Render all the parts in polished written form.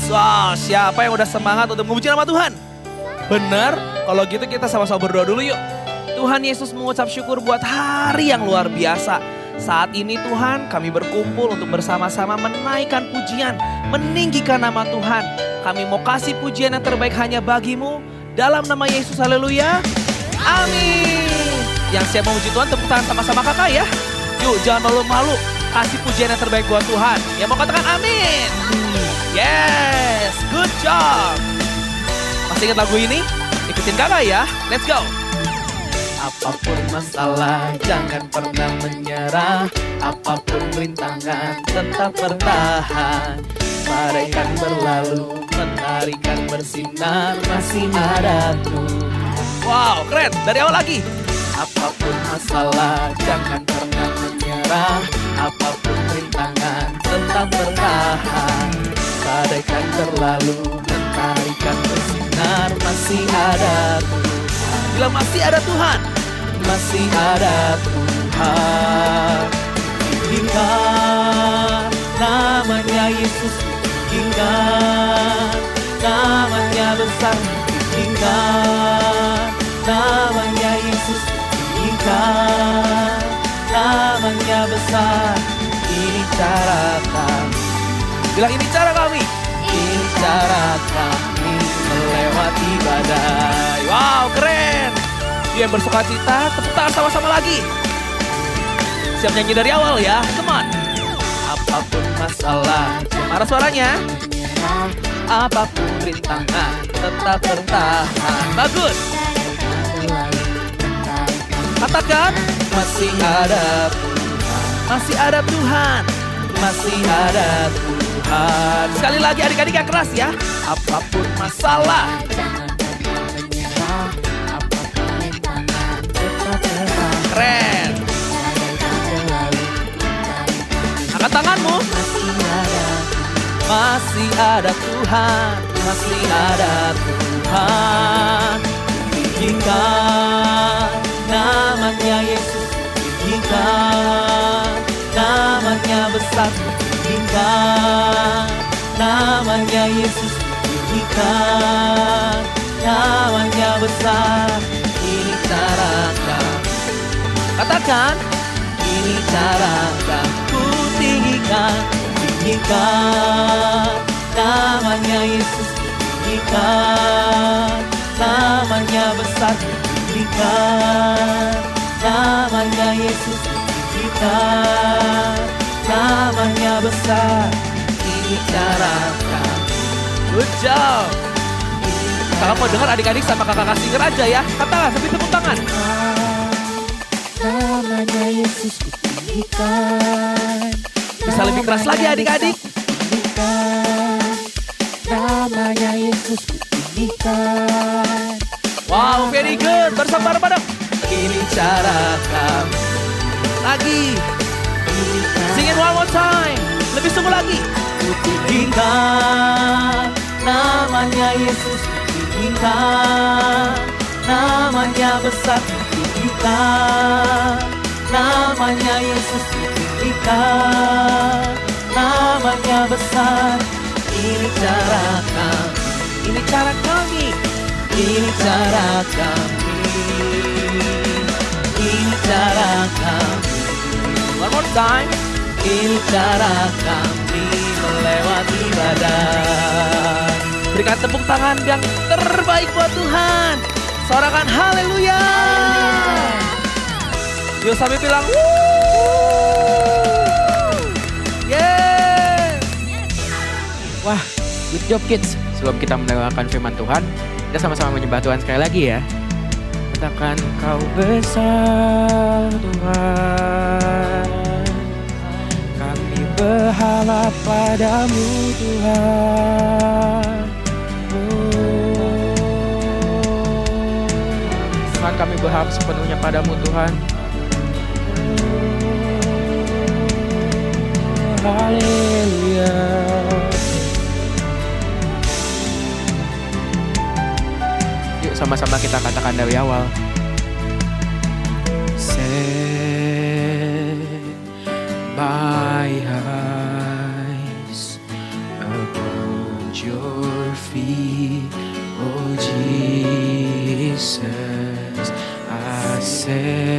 Wow, siapa yang udah semangat untuk memuji nama Tuhan? Bener? Kalau gitu kita sama-sama berdoa dulu yuk. Tuhan Yesus mengucap syukur buat hari yang luar biasa. Saat ini Tuhan kami berkumpul untuk bersama-sama menaikkan pujian, meninggikan nama Tuhan. Kami mau kasih pujian yang terbaik hanya bagimu. Dalam nama Yesus, haleluya. Amin. Yang siap memuji Tuhan tepuk tangan sama-sama kakak ya. Yuk jangan malu-malu, kasih pujian yang terbaik buat Tuhan. Yang mau katakan amin. Yes, good job. Masih ingat lagu ini? Ikutin kakak ya, let's go. Apapun masalah, jangan pernah menyerah. Apapun rintangan, tetap bertahan. Badaikan berlalu, mentarikan bersinar, masih ada Tuhan. Wow, keren. Dari awal lagi. Apapun masalah, jangan pernah menyerah. Apapun rintangan, tetap bertahan. Badaikan berlalu, mentarikan bersinar, masih ada Tuhan. Bila masih ada Tuhan, masih ada Tuhan. Ingat namanya Yesus, ingat namanya besar. Ingat namanya Yesus, ingat namanya besar. Ini cara kami. Bilang ini cara kami. Ini cara kami melewati badai. Wow, keren. Dia yang bersuka cita, tepuk tangan sama-sama lagi. Siap nyanyi dari awal ya, come on. Apapun masalah, mana suaranya? Apapun rintangan, tetap bertahan. Bagus. Katakan, masih ada Tuhan. Masih ada Tuhan. Masih ada Tuhan. Sekali lagi adik-adik yang keras ya. Apapun masalah, keren. Angkat tanganmu. Masih ada Tuhan. Masih ada Tuhan. Ingat namanya Yesus. Ingat namanya besar. Ingat namanya Yesus. Ingat namanya besar. Ini cara kami. Katakan, ini cara kami tinggikan. Tinggikan namanya Yesus. Tinggikan namanya besar. Tinggikan namanya Yesus. Tinggikan namanya besar. Ini cara kami. Good job. Kalau mau dengar adik-adik sama kakak singer aja ya. Katakan sambil tepuk tangan. Namanya Yesus kutinggikan. Bisa lebih keras lagi adik-adik. Namanya Yesus kutinggikan. Wow, very good. Bersama bareng-bareng. Ini cara kami. Lagi. Sing it one more time. Lebih sungguh lagi. Kutinggikan namanya Yesus. Kutinggikan namanya besar. Kutinggikan namanya Yesus. Kutinggikan namanya besar. Ini cara kami. Ini cara kami. Ini cara kami. Ini cara kami. One more time. Ini cara kami melewati badai. Berikan tepuk tangan yang terbaik buat Tuhan. Sorakan haleluya. Yuk sambil bilang wuuu. Yes. Wah, good job kids. Sebelum kita mendengarkan firman Tuhan, kita sama-sama menyembah Tuhan sekali lagi ya. Katakan kau besar Tuhan. Kami berharap padamu Tuhan. Tuhan kami berharap sepenuhnya padamu Tuhan. Haleluya. Yuk sama-sama kita katakan dari awal. Set my eyes upon your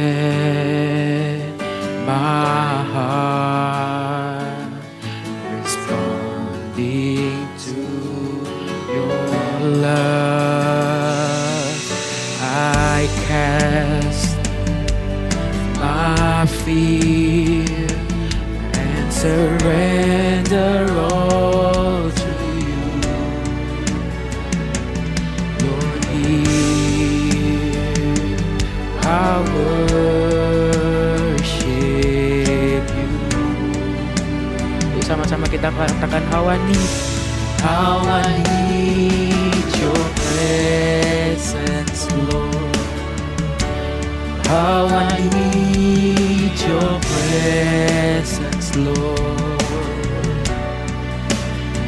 Let my heart responding to your love. I cast my fear and surrender all to you. Lord, hear our worship you. Yuk sama-sama kita katakan how I need your presence, Lord. How I need your presence, Lord.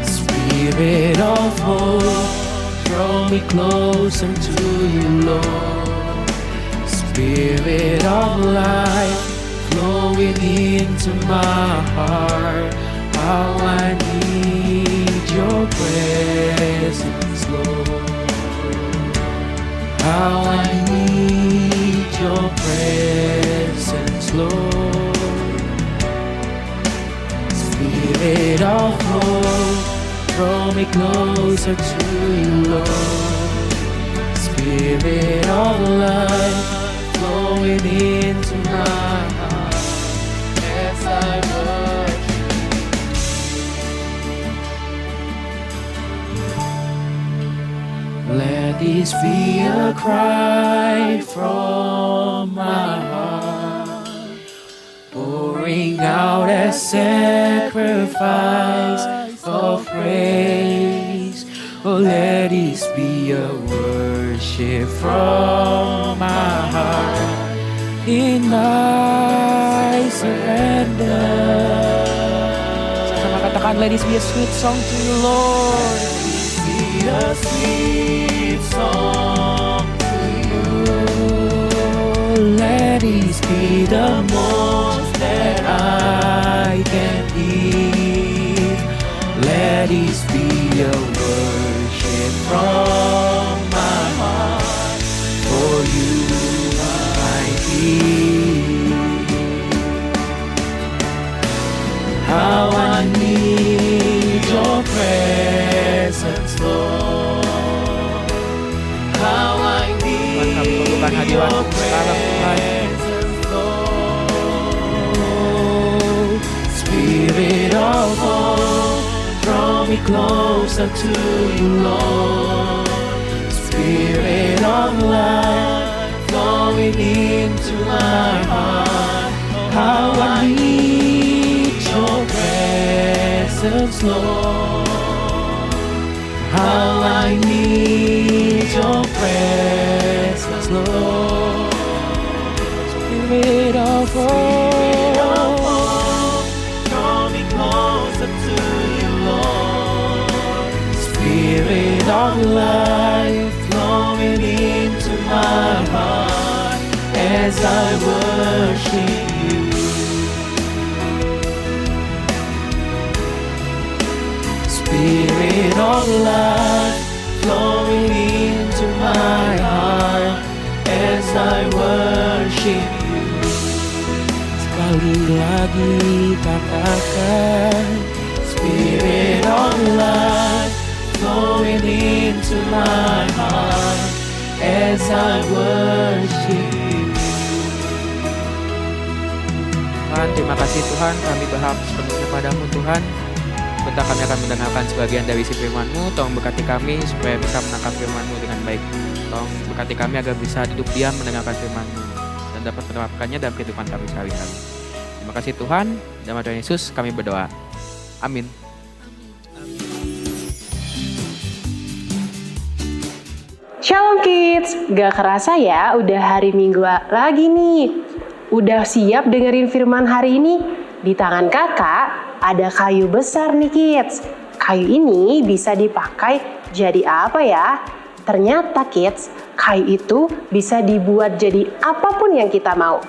Spirit of hope, draw me closer to you, Lord. Spirit of life, flowing into my heart. How I need your presence, Lord. How I need your presence, Lord. Spirit of hope, draw me closer to you, Lord. Spirit of life, flowing into my heart as I worship. Let this be a cry from my heart, pouring out as sacrifice of praise. Oh, let this be a worship from my heart in my surrender. Sama katakan, let this be a sweet song to you, Lord. Be a sweet song to you. Let this be the most that I can give. Let this be a worship from my heart. For you I give. How I need your presence, Lord. How I need your presence, Lord. Spirit of hope, draw me closer to you, Lord. Spirit of life, flowing into my heart. How I need your presence, Lord. How I need your presence, Lord. Spirit of hope, draw me closer to you, Lord. Spirit of life, flowing into my heart as I worship you. Spirit of life, flowing into my heart as I worship you. Sekali lagi katakan, Spirit of life, flowing into my heart as I worship you. Tuhan, terima kasih Tuhan, kami berharap sepenuhnya padamu Tuhan. Bentar kami akan mendengarkan sebagian dari isi firman-Mu. Tolong berkati kami supaya bisa menangkap firman-Mu dengan baik. Tolong berkati kami agar bisa duduk diam mendengarkan firman-Mu dan dapat menerapkannya dalam kehidupan kami sehari-hari. Terima kasih Tuhan, dalam nama Tuhan Yesus kami berdoa. Amin. Shalom Kids, gak kerasa ya udah hari Minggu lagi nih. Udah siap dengerin firman hari ini? Di tangan kakak ada kayu besar nih Kids. Kayu ini bisa dipakai jadi apa ya? Ternyata Kids, kayu itu bisa dibuat jadi apapun yang kita mau.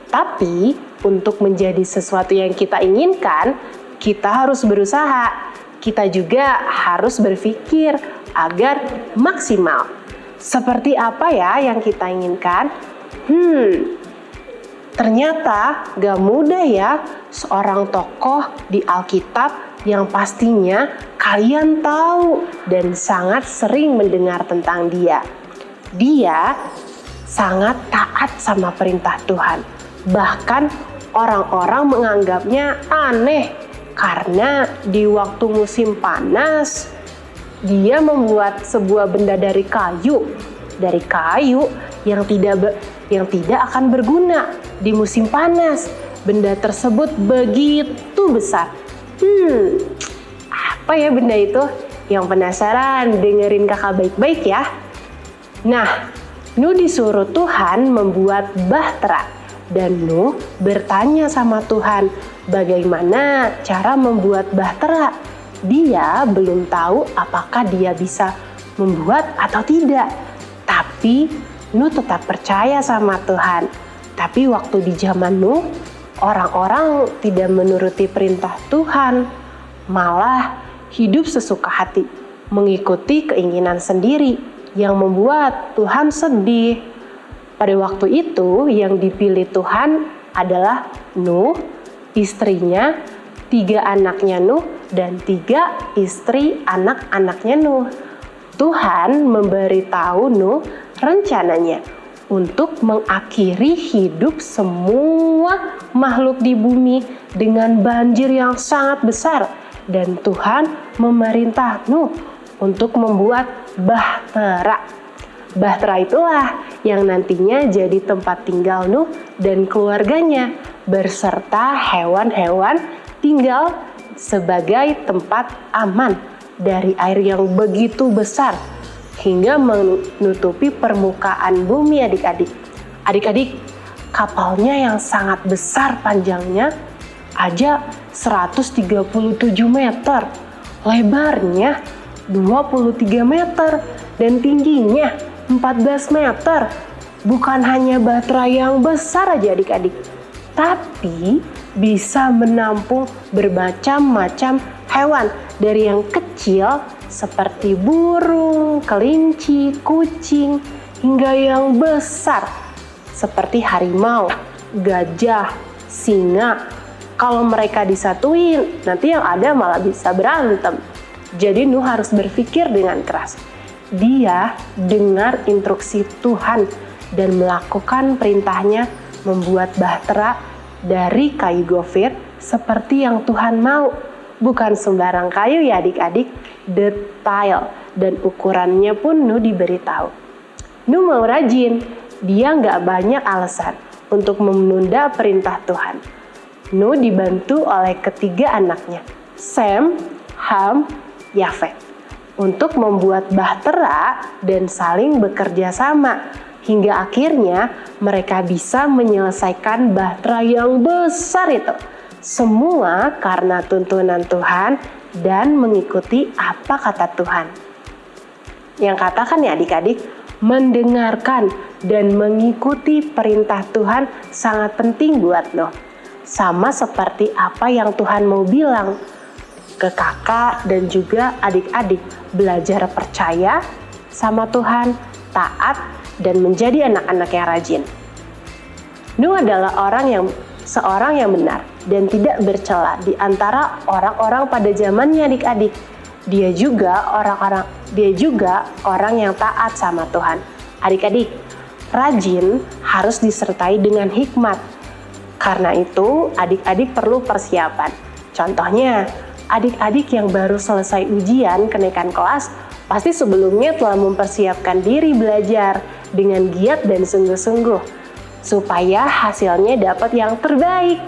Tapi untuk menjadi sesuatu yang kita inginkan, kita harus berusaha. Kita juga harus berpikir agar maksimal. Seperti apa ya yang kita inginkan? Ternyata gak mudah ya seorang tokoh di Alkitab yang pastinya kalian tahu dan sangat sering mendengar tentang dia. Dia sangat taat sama perintah Tuhan. Bahkan orang-orang menganggapnya aneh karena di waktu musim panas dia membuat sebuah benda dari kayu yang tidak akan berguna di musim panas. Benda tersebut begitu besar. Apa ya benda itu? Yang penasaran, dengerin kakak baik-baik ya. Nah, Nuh disuruh Tuhan membuat bahtera. Dan Nuh bertanya sama Tuhan, bagaimana cara membuat bahtera? Dia belum tahu apakah dia bisa membuat atau tidak. Tapi Nuh tetap percaya sama Tuhan. Tapi waktu di zaman Nuh, orang-orang tidak menuruti perintah Tuhan, malah hidup sesuka hati, mengikuti keinginan sendiri yang membuat Tuhan sedih. Pada waktu itu yang dipilih Tuhan adalah Nuh, istrinya, 3 anaknya Nuh, dan 3 istri anak-anaknya Nuh. Tuhan memberitahu Nuh rencananya untuk mengakhiri hidup semua makhluk di bumi dengan banjir yang sangat besar. Dan Tuhan memerintah Nuh untuk membuat bahtera. Bahtera itulah yang nantinya jadi tempat tinggal Nuh dan keluarganya berserta hewan-hewan tinggal sebagai tempat aman dari air yang begitu besar hingga menutupi permukaan bumi adik-adik. Adik-adik, kapalnya yang sangat besar panjangnya aja 137 meter, lebarnya 23 meter, dan tingginya 14 meter. Bukan hanya bahtera yang besar aja adik-adik, tapi bisa menampung bermacam-macam hewan dari yang kecil seperti burung, kelinci, kucing, hingga yang besar seperti harimau, gajah, singa. Kalau mereka disatuin, nanti yang ada malah bisa berantem. Jadi Nuh harus berpikir dengan keras. Dia dengar instruksi Tuhan dan melakukan perintahnya membuat bahtera dari kayu gofir seperti yang Tuhan mau. Bukan sembarang kayu ya adik-adik, detail dan ukurannya pun Nuh diberitahu. Nuh mau rajin, dia nggak banyak alasan untuk menunda perintah Tuhan. Nuh dibantu oleh ketiga anaknya, Sem, Ham, Yafet, untuk membuat bahtera dan saling bekerja sama. Hingga akhirnya mereka bisa menyelesaikan bahtera yang besar itu. Semua karena tuntunan Tuhan dan mengikuti apa kata Tuhan. Yang katakan ya adik-adik, mendengarkan dan mengikuti perintah Tuhan sangat penting buat Nuh. Sama seperti apa yang Tuhan mau bilang ke kakak dan juga adik-adik, belajar percaya sama Tuhan, taat, dan menjadi anak-anak yang rajin. Nuh adalah seorang yang benar dan tidak bercela di antara orang-orang pada zamannya adik-adik. Dia juga orang yang taat sama Tuhan. Adik-adik, rajin harus disertai dengan hikmat. Karena itu, adik-adik perlu persiapan. Contohnya, adik-adik yang baru selesai ujian kenaikan kelas pasti sebelumnya telah mempersiapkan diri belajar dengan giat dan sungguh-sungguh supaya hasilnya dapat yang terbaik.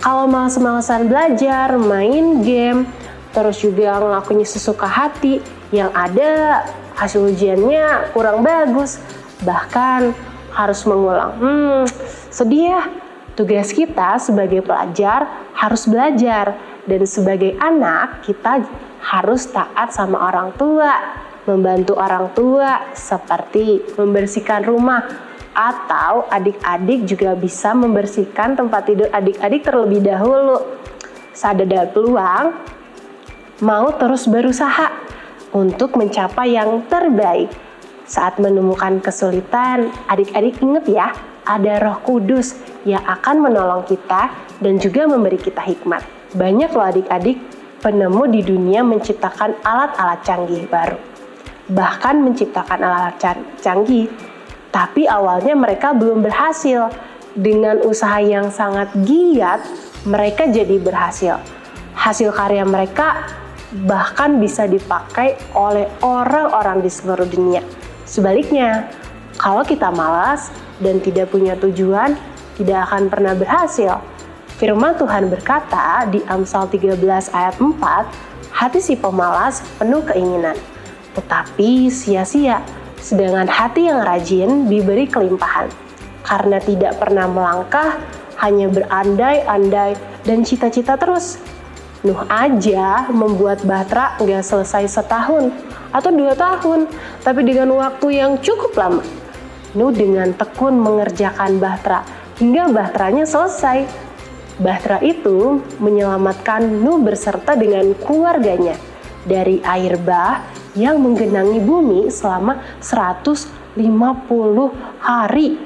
Kalau males-malesan belajar, main game, terus juga ngelakuin sesuka hati, yang ada hasil ujiannya kurang bagus, bahkan harus mengulang. Sedih ya. Tugas kita sebagai pelajar harus belajar, dan sebagai anak kita harus taat sama orang tua, membantu orang tua seperti membersihkan rumah, atau adik-adik juga bisa membersihkan tempat tidur adik-adik terlebih dahulu. Saat ada peluang, mau terus berusaha untuk mencapai yang terbaik. Saat menemukan kesulitan, adik-adik ingat ya, ada Roh Kudus yang akan menolong kita dan juga memberi kita hikmat. Banyak loh adik-adik penemu di dunia menciptakan alat-alat canggih baru. Bahkan menciptakan alat canggih, tapi awalnya mereka belum berhasil. Dengan usaha yang sangat giat, mereka jadi berhasil. Hasil karya mereka bahkan bisa dipakai oleh orang-orang di seluruh dunia. Sebaliknya, kalau kita malas dan tidak punya tujuan, tidak akan pernah berhasil. Firman Tuhan berkata di Amsal 13 ayat 4, hati si pemalas penuh keinginan, tetapi sia-sia, sedangkan hati yang rajin diberi kelimpahan. Karena tidak pernah melangkah, hanya berandai-andai dan cita-cita terus. Nuh aja membuat bahtera nggak selesai setahun atau 2 tahun, tapi dengan waktu yang cukup lama. Nuh dengan tekun mengerjakan bahtera hingga bahteranya selesai. Bahtera itu menyelamatkan Nuh beserta dengan keluarganya dari air bah yang menggenangi bumi selama 150 hari.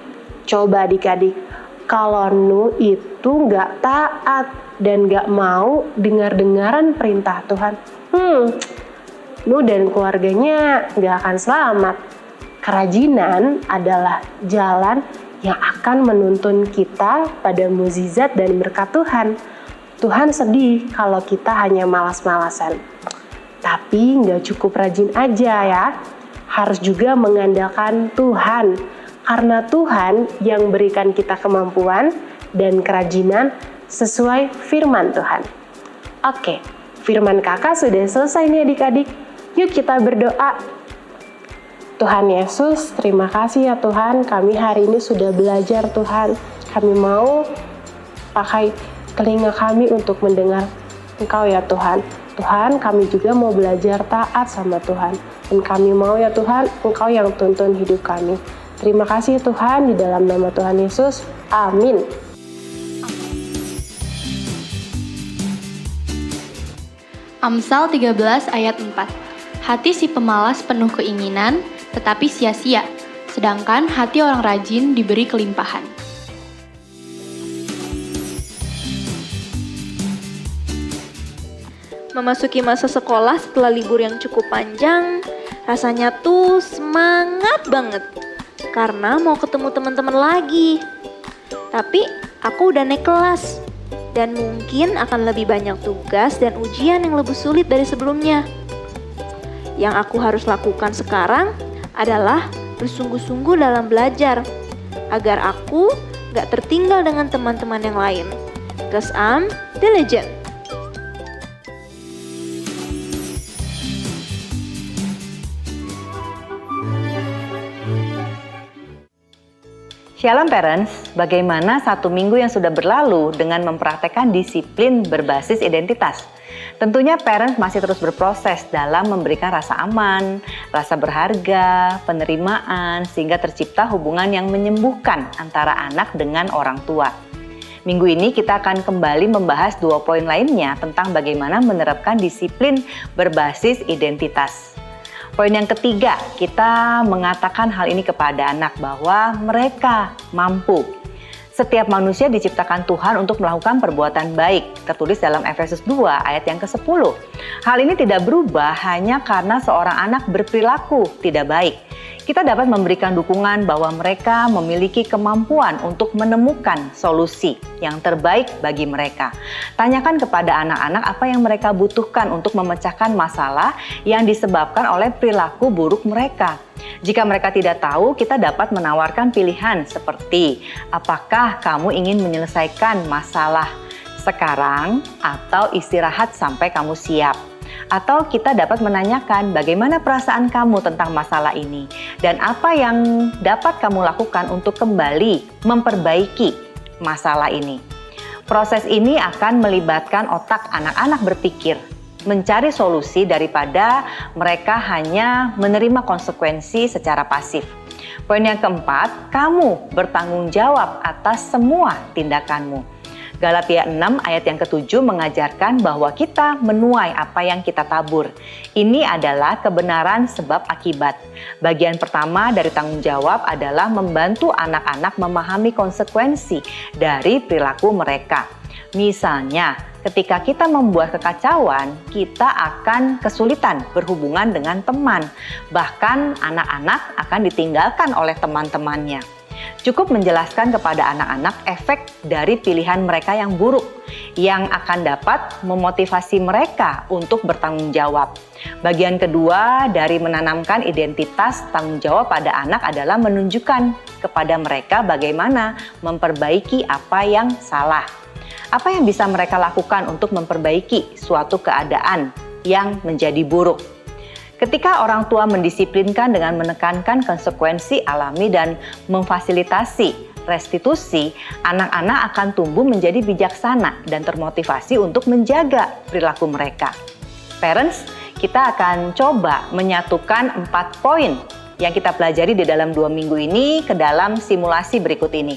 Coba adik-adik, kalau Nuh itu nggak taat dan nggak mau dengar-dengaran perintah Tuhan, Nuh dan keluarganya nggak akan selamat. Kerajinan adalah jalan yang akan menuntun kita pada mukjizat dan berkat Tuhan. Tuhan sedih kalau kita hanya malas-malasan. Tapi nggak cukup rajin aja ya, harus juga mengandalkan Tuhan. Karena Tuhan yang berikan kita kemampuan dan kerajinan sesuai firman Tuhan. Oke, firman kakak sudah selesai nih adik-adik. Yuk kita berdoa. Tuhan Yesus, terima kasih ya Tuhan, kami hari ini sudah belajar Tuhan. Kami mau pakai telinga kami untuk mendengar Engkau ya Tuhan. Tuhan, kami juga mau belajar taat sama Tuhan. Dan kami mau ya Tuhan, Engkau yang tuntun hidup kami. Terima kasih Tuhan, di dalam nama Tuhan Yesus. Amin. Amsal 13 ayat 4. Hati si pemalas penuh keinginan, tetapi sia-sia, sedangkan hati orang rajin diberi kelimpahan. Memasuki masa sekolah setelah libur yang cukup panjang, rasanya tuh semangat banget karena mau ketemu teman-teman lagi. Tapi aku udah naik kelas dan mungkin akan lebih banyak tugas dan ujian yang lebih sulit dari sebelumnya. Yang aku harus lakukan sekarang adalah bersungguh-sungguh dalam belajar agar aku gak tertinggal dengan teman-teman yang lain. Cause I'm diligent. Shalom parents, bagaimana 1 minggu yang sudah berlalu dengan mempraktekkan disiplin berbasis identitas? Tentunya parents masih terus berproses dalam memberikan rasa aman, rasa berharga, penerimaan, sehingga tercipta hubungan yang menyembuhkan antara anak dengan orang tua. Minggu ini kita akan kembali membahas 2 poin lainnya tentang bagaimana menerapkan disiplin berbasis identitas. Poin yang ketiga, kita mengatakan hal ini kepada anak bahwa mereka mampu. Setiap manusia diciptakan Tuhan untuk melakukan perbuatan baik, tertulis dalam Efesus 2 ayat yang ke-10. Hal ini tidak berubah hanya karena seorang anak berperilaku tidak baik. Kita dapat memberikan dukungan bahwa mereka memiliki kemampuan untuk menemukan solusi yang terbaik bagi mereka. Tanyakan kepada anak-anak apa yang mereka butuhkan untuk memecahkan masalah yang disebabkan oleh perilaku buruk mereka. Jika mereka tidak tahu, kita dapat menawarkan pilihan seperti apakah kamu ingin menyelesaikan masalah sekarang atau istirahat sampai kamu siap. Atau kita dapat menanyakan bagaimana perasaan kamu tentang masalah ini dan apa yang dapat kamu lakukan untuk kembali memperbaiki masalah ini. Proses ini akan melibatkan otak anak-anak berpikir, mencari solusi daripada mereka hanya menerima konsekuensi secara pasif. Poin yang keempat, kamu bertanggung jawab atas semua tindakanmu. Galatia 6 ayat yang ke-7 mengajarkan bahwa kita menuai apa yang kita tabur. Ini adalah kebenaran sebab akibat. Bagian pertama dari tanggung jawab adalah membantu anak-anak memahami konsekuensi dari perilaku mereka. Misalnya, ketika kita membuat kekacauan, kita akan kesulitan berhubungan dengan teman. Bahkan anak-anak akan ditinggalkan oleh teman-temannya. Cukup menjelaskan kepada anak-anak efek dari pilihan mereka yang buruk, yang akan dapat memotivasi mereka untuk bertanggung jawab. Bagian kedua dari menanamkan identitas tanggung jawab pada anak adalah menunjukkan kepada mereka bagaimana memperbaiki apa yang salah. Apa yang bisa mereka lakukan untuk memperbaiki suatu keadaan yang menjadi buruk. Ketika orang tua mendisiplinkan dengan menekankan konsekuensi alami dan memfasilitasi restitusi, anak-anak akan tumbuh menjadi bijaksana dan termotivasi untuk menjaga perilaku mereka. Parents, kita akan coba menyatukan 4 poin yang kita pelajari di dalam 2 minggu ini ke dalam simulasi berikut ini.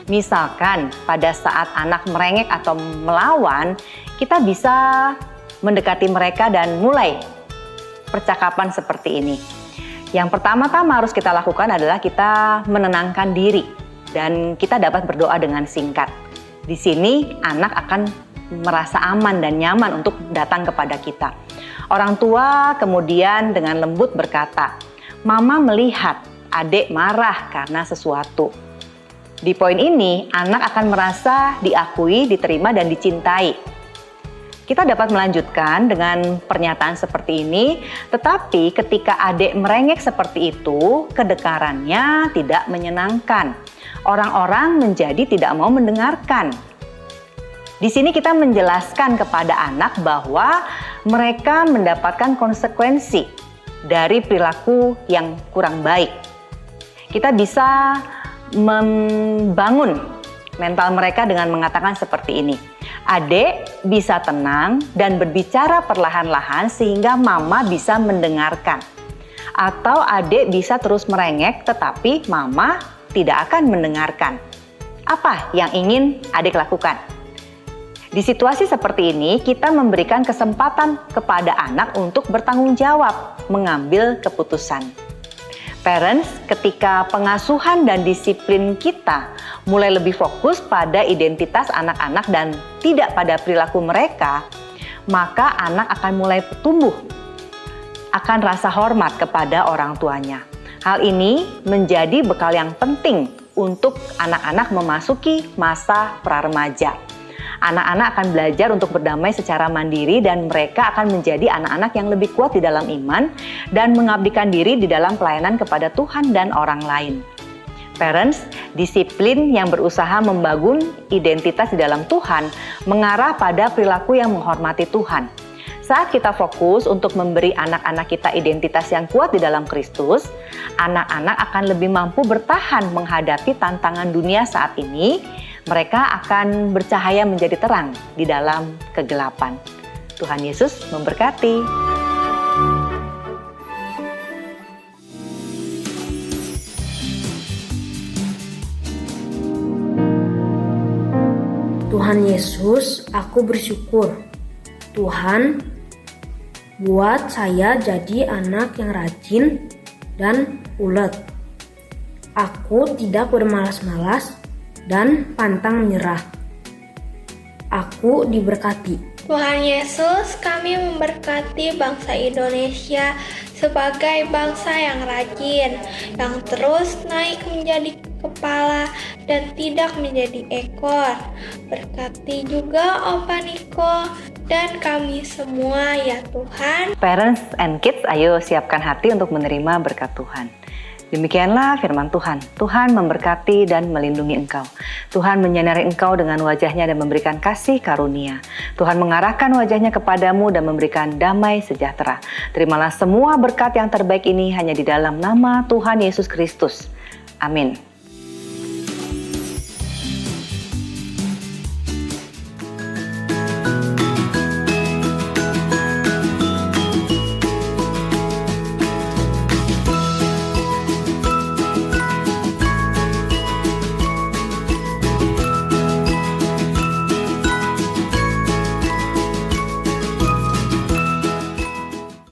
Misalkan pada saat anak merengek atau melawan, kita bisa mendekati mereka dan mulai percakapan seperti ini. Yang pertama-tama harus kita lakukan adalah kita menenangkan diri dan kita dapat berdoa dengan singkat. Di sini anak akan merasa aman dan nyaman untuk datang kepada kita. Orang tua kemudian dengan lembut berkata, "Mama melihat adik marah karena sesuatu." Di poin ini, anak akan merasa diakui, diterima, dan dicintai. Kita dapat melanjutkan dengan pernyataan seperti ini, tetapi ketika adik merengek seperti itu, kedekarannya tidak menyenangkan. Orang-orang menjadi tidak mau mendengarkan. Di sini kita menjelaskan kepada anak bahwa mereka mendapatkan konsekuensi dari perilaku yang kurang baik. Kita bisa membangun mental mereka dengan mengatakan seperti ini. Adik bisa tenang dan berbicara perlahan-lahan sehingga mama bisa mendengarkan. Atau adik bisa terus merengek tetapi mama tidak akan mendengarkan. Apa yang ingin adik lakukan? Di situasi seperti ini, kita memberikan kesempatan kepada anak untuk bertanggung jawab, mengambil keputusan. Parents, ketika pengasuhan dan disiplin kita mulai lebih fokus pada identitas anak-anak dan tidak pada perilaku mereka, maka anak akan mulai tumbuh, akan rasa hormat kepada orang tuanya. Hal ini menjadi bekal yang penting untuk anak-anak memasuki masa pra-remaja. Anak-anak akan belajar untuk berdamai secara mandiri dan mereka akan menjadi anak-anak yang lebih kuat di dalam iman dan mengabdikan diri di dalam pelayanan kepada Tuhan dan orang lain. Parents, disiplin yang berusaha membangun identitas di dalam Tuhan mengarah pada perilaku yang menghormati Tuhan. Saat kita fokus untuk memberi anak-anak kita identitas yang kuat di dalam Kristus, anak-anak akan lebih mampu bertahan menghadapi tantangan dunia saat ini. Mereka akan bercahaya menjadi terang di dalam kegelapan. Tuhan Yesus memberkati. Tuhan Yesus, aku bersyukur. Tuhan, buat saya jadi anak yang rajin dan ulet. Aku tidak bermalas-malas dan pantang menyerah. Aku diberkati. Tuhan Yesus, kami memberkati bangsa Indonesia sebagai bangsa yang rajin, yang terus naik menjadi kepala dan tidak menjadi ekor. Berkati juga Opa Niko dan kami semua ya Tuhan. Parents and kids, ayo siapkan hati untuk menerima berkat Tuhan. Demikianlah firman Tuhan. Tuhan memberkati dan melindungi engkau. Tuhan menyinari engkau dengan wajahnya dan memberikan kasih karunia. Tuhan mengarahkan wajahnya kepadamu dan memberikan damai sejahtera. Terimalah semua berkat yang terbaik ini hanya di dalam nama Tuhan Yesus Kristus. Amin.